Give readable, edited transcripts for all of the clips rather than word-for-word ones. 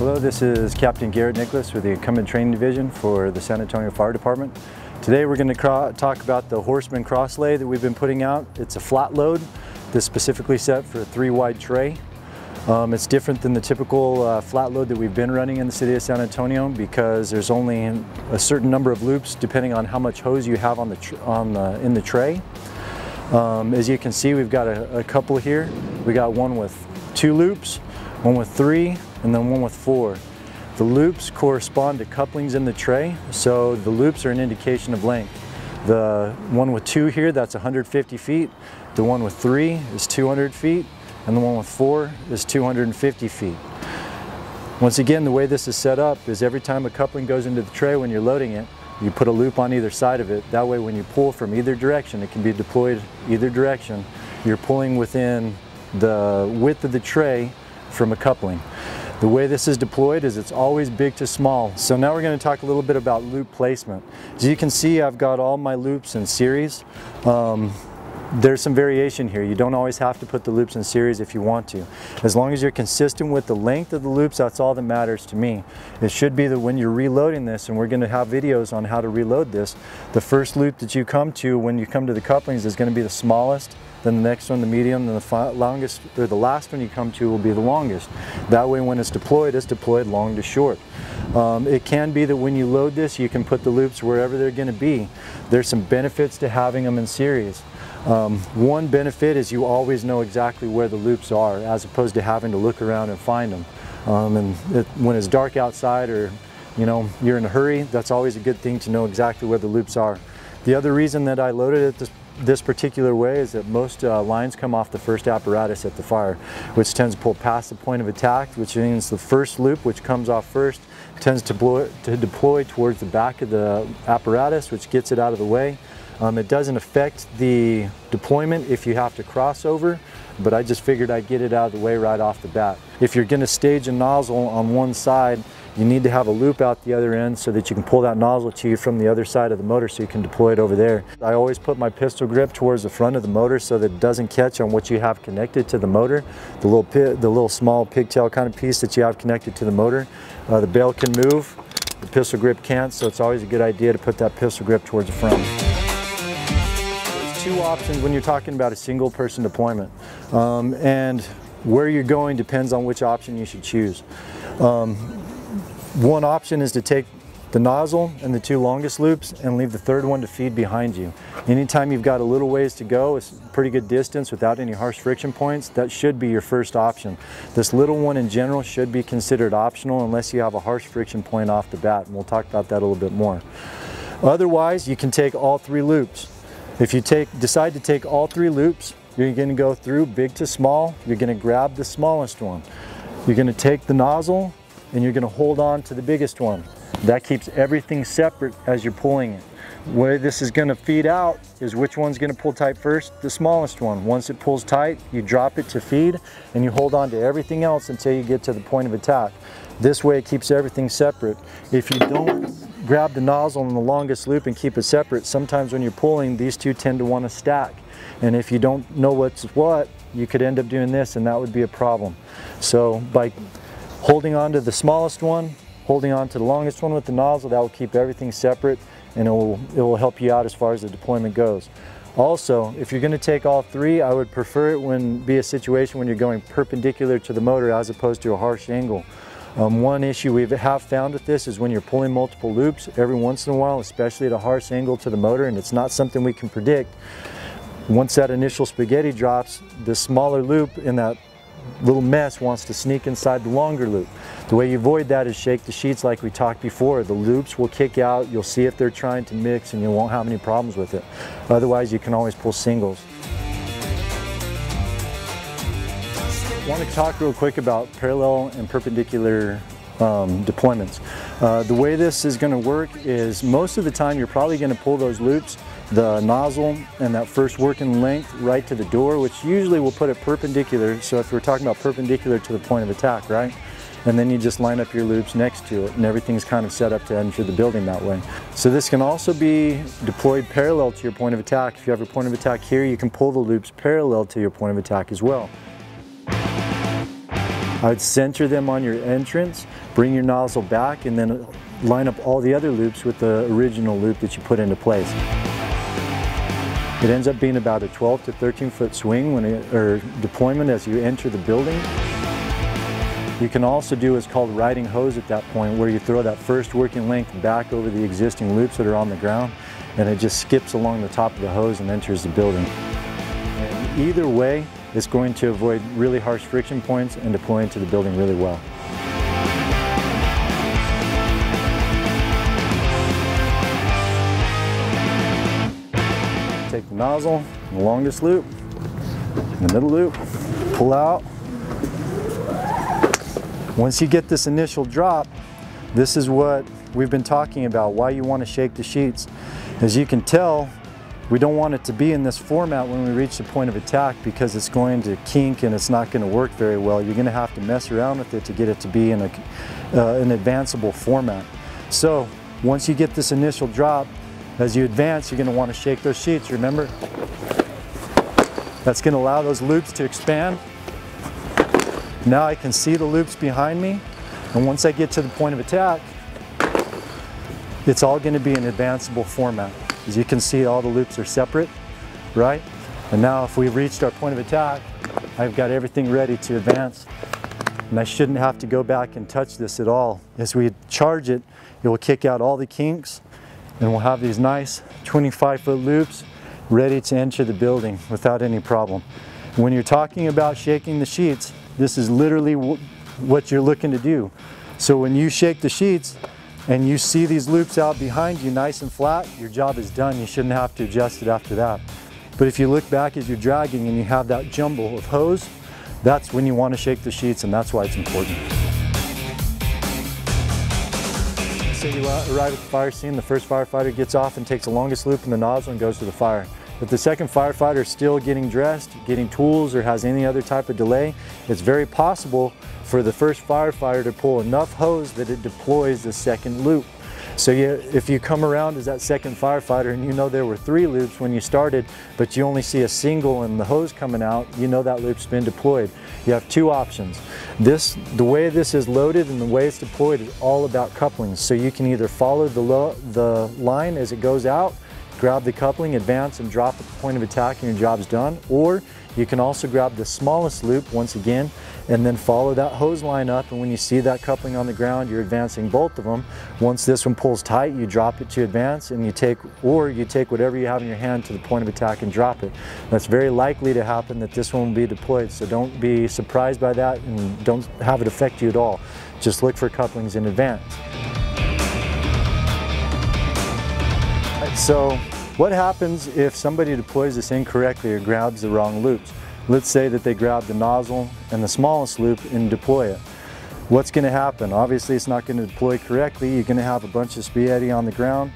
Hello, this is Captain Garrett Nicholas with the Incumbent Training Division for the San Antonio Fire Department. Today we're going to talk about the Horseman Cross Lay that we've been putting out. It's a flat load that's specifically set for a 3-wide tray. It's different than the typical flat load that we've been running in the city of San Antonio because there's only a certain number of loops depending on how much hose you have in the tray. As you can see, we've got a couple here. We got one with 2 loops, one with 3, and then one with 4. The loops correspond to couplings in the tray, so the loops are an indication of length. The one with 2 here, that's 150 feet. The one with 3 is 200 feet, and the one with 4 is 250 feet. Once again, the way this is set up is every time a coupling goes into the tray when you're loading it, you put a loop on either side of it. That way when you pull from either direction, it can be deployed either direction, you're pulling within the width of the tray from a coupling. The way this is deployed is it's always big to small. So now we're going to talk a little bit about loop placement. As you can see, I've got all my loops in series. There's some variation here. You don't always have to put the loops in series if you want to. As long as you're consistent with the length of the loops, that's all that matters to me. It should be that when you're reloading this, and we're going to have videos on how to reload this, the first loop that you come to when you come to the couplings is going to be the smallest, then the next one the medium, then the longest, or the last one you come to will be the longest. That way when it's deployed long to short. It can be that when you load this, you can put the loops wherever they're going to be. There's some benefits to having them in series. One benefit is you always know exactly where the loops are as opposed to having to look around and find them. When it's dark outside or you're in a hurry, that's always a good thing to know exactly where the loops are. The other reason that I loaded it this particular way is that most lines come off the first apparatus at the fire, which tends to pull past the point of attack, which means the first loop, which comes off first, tends to deploy towards the back of the apparatus, which gets it out of the way. It doesn't affect the deployment if you have to cross over, but I just figured I'd get it out of the way right off the bat. If you're going to stage a nozzle on one side, you need to have a loop out the other end so that you can pull that nozzle to you from the other side of the motor so you can deploy it over there. I always put my pistol grip towards the front of the motor so that it doesn't catch on what you have connected to the motor. The little small pigtail kind of piece that you have connected to the motor. The bail can move, the pistol grip can't, so it's always a good idea to put that pistol grip towards the front. There's 2 options when you're talking about a single person deployment, and where you're going depends on which option you should choose. One option is to take the nozzle and the 2 longest loops and leave the 3rd one to feed behind you. Anytime you've got a little ways to go, it's a pretty good distance without any harsh friction points, that should be your first option. This little one in general should be considered optional unless you have a harsh friction point off the bat, and we'll talk about that a little bit more. Otherwise, you can take all 3 loops. If you decide to take all 3 loops, you're going to go through big to small. You're going to grab the smallest one. You're going to take the nozzle and you're going to hold on to the biggest one. That keeps everything separate as you're pulling it. The way this is going to feed out is which one's going to pull tight first? The smallest one. Once it pulls tight, you drop it to feed and you hold on to everything else until you get to the point of attack. This way it keeps everything separate. If you don't grab the nozzle on the longest loop and keep it separate, sometimes when you're pulling, these 2 tend to want to stack. And if you don't know what's what, you could end up doing this and that would be a problem. So by holding on to the smallest one, holding on to the longest one with the nozzle, that will keep everything separate and it will help you out as far as the deployment goes. Also, if you're going to take all 3, I would prefer it be a situation when you're going perpendicular to the motor as opposed to a harsh angle. One issue we have found with this is when you're pulling multiple loops, every once in a while, especially at a harsh angle to the motor, and it's not something we can predict, once that initial spaghetti drops, the smaller loop in that little mess wants to sneak inside the longer loop. The way you avoid that is shake the sheets like we talked before. The loops will kick out, you'll see if they're trying to mix and you won't have any problems with it. Otherwise, you can always pull singles. I want to talk real quick about parallel and perpendicular deployments. The way this is going to work is most of the time you're probably going to pull those loops, the nozzle and that first working length right to the door, which usually will put it perpendicular. So if we're talking about perpendicular to the point of attack, right? And then you just line up your loops next to it and everything's kind of set up to enter the building that way. So this can also be deployed parallel to your point of attack. If you have a point of attack here, you can pull the loops parallel to your point of attack as well. I would center them on your entrance, bring your nozzle back, and then line up all the other loops with the original loop that you put into place. It ends up being about a 12 to 13 foot swing or deployment as you enter the building. You can also do what's called riding hose at that point, where you throw that first working length back over the existing loops that are on the ground, and it just skips along the top of the hose and enters the building. And either way, it's going to avoid really harsh friction points and deploy into the building really well. Take the nozzle, the longest loop, the middle loop, pull out. Once you get this initial drop, this is what we've been talking about, why you want to shake the sheets. As you can tell, we don't want it to be in this format when we reach the point of attack, because it's going to kink and it's not going to work very well. You're going to have to mess around with it to get it to be in an advanceable format. So once you get this initial drop, as you advance, you're going to want to shake those sheets, remember? That's going to allow those loops to expand. Now I can see the loops behind me, and once I get to the point of attack, it's all going to be in advanceable format. As you can see, all the loops are separate, right? And now if we've reached our point of attack, I've got everything ready to advance. And I shouldn't have to go back and touch this at all. As we charge it, it will kick out all the kinks, and we'll have these nice 25-foot loops ready to enter the building without any problem. When you're talking about shaking the sheets, this is literally what you're looking to do. So when you shake the sheets and you see these loops out behind you nice and flat, your job is done. You shouldn't have to adjust it after that. But if you look back as you're dragging and you have that jumble of hose, that's when you want to shake the sheets, and that's why it's important. Say you arrive at the fire scene, the first firefighter gets off and takes the longest loop in the nozzle and goes to the fire. If the second firefighter is still getting dressed, getting tools, or has any other type of delay, it's very possible for the first firefighter to pull enough hose that it deploys the second loop. So if you come around as that second firefighter and you know there were 3 loops when you started, but you only see a single and the hose coming out, you know that loop's been deployed. You have 2 options. The way this is loaded and the way it's deployed is all about couplings. So you can either follow the line as it goes out, grab the coupling, advance, and drop at the point of attack, and your job's done. Or you can also grab the smallest loop once again and then follow that hose line up, and when you see that coupling on the ground, you're advancing both of them. Once this one pulls tight, you drop it to advance, and you take whatever you have in your hand to the point of attack and drop it. That's very likely to happen that this one will be deployed, so don't be surprised by that and don't have it affect you at all. Just look for couplings in advance. So what happens if somebody deploys this incorrectly or grabs the wrong loops? Let's say that they grab the nozzle and the smallest loop and deploy it. What's going to happen? Obviously it's not going to deploy correctly. You're going to have a bunch of spaghetti on the ground.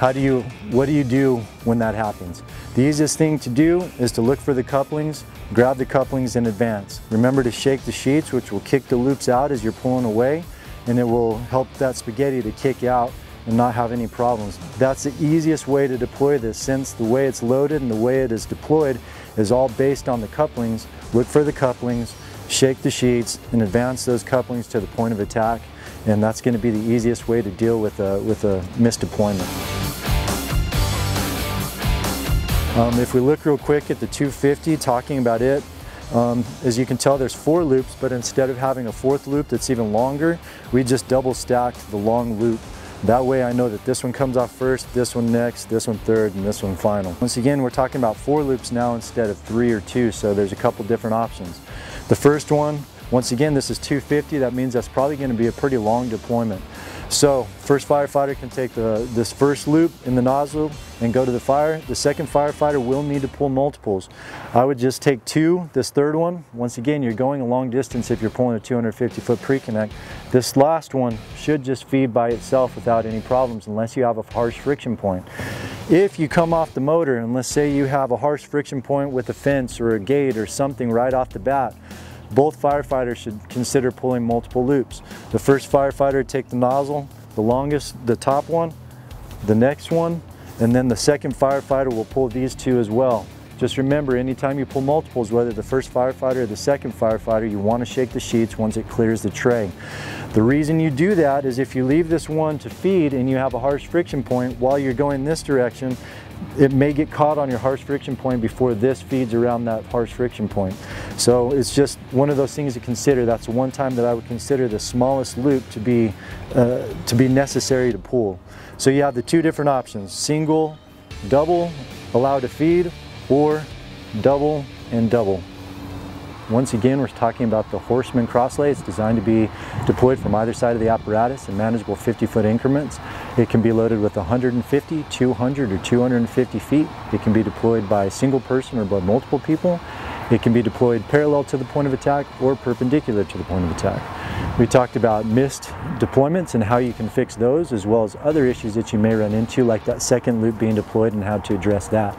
What do you do when that happens? The easiest thing to do is to look for the couplings, grab the couplings in advance. Remember to shake the sheets, which will kick the loops out as you're pulling away, and it will help that spaghetti to kick out and not have any problems. That's the easiest way to deploy this, since the way it's loaded and the way it is deployed is all based on the couplings. Look for the couplings, shake the sheets, and advance those couplings to the point of attack, and that's going to be the easiest way to deal with a misdeployment. If we look real quick at the 250, talking about it, as you can tell, there's 4 loops, but instead of having a 4th loop that's even longer, we just double stacked the long loop. That way I know that this one comes off first, this one next, this one third, and this one final. Once again, we're talking about 4 loops now instead of 3 or 2, so there's a couple different options. The first one, once again, this is 250, that means that's probably going to be a pretty long deployment. So first firefighter can take this first loop in the nozzle and go to the fire. The second firefighter will need to pull multiples. I would just take 2, this third one. Once again, you're going a long distance if you're pulling a 250-foot pre-connect. This last one should just feed by itself without any problems unless you have a harsh friction point. If you come off the motor, and let's say you have a harsh friction point with a fence or a gate or something right off the bat, both firefighters should consider pulling multiple loops. The first firefighter would take the nozzle, the longest, the top one, the next one, and then the second firefighter will pull these 2 as well. Just remember, anytime you pull multiples, whether the first firefighter or the second firefighter, you want to shake the sheets once it clears the tray. The reason you do that is if you leave this one to feed and you have a harsh friction point while you're going this direction, it may get caught on your harsh friction point before this feeds around that harsh friction point. So it's just one of those things to consider. That's one time that I would consider the smallest loop to be necessary to pull. So you have the two different options: single, double, allow to feed, or double and double. Once again, we're talking about the Horseman Cross Lay. It's designed to be deployed from either side of the apparatus in manageable 50-foot increments. It can be loaded with 150, 200, or 250 feet. It can be deployed by a single person or by multiple people. It can be deployed parallel to the point of attack or perpendicular to the point of attack. We talked about missed deployments and how you can fix those, as well as other issues that you may run into, like that second loop being deployed and how to address that.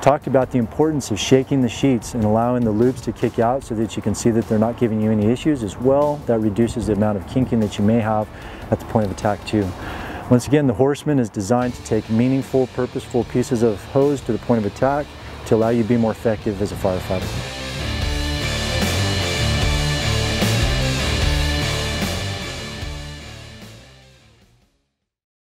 Talked about the importance of shaking the sheets and allowing the loops to kick out so that you can see that they're not giving you any issues as well. That reduces the amount of kinking that you may have at the point of attack too. Once again, the Horseman is designed to take meaningful, purposeful pieces of hose to the point of attack to allow you to be more effective as a firefighter.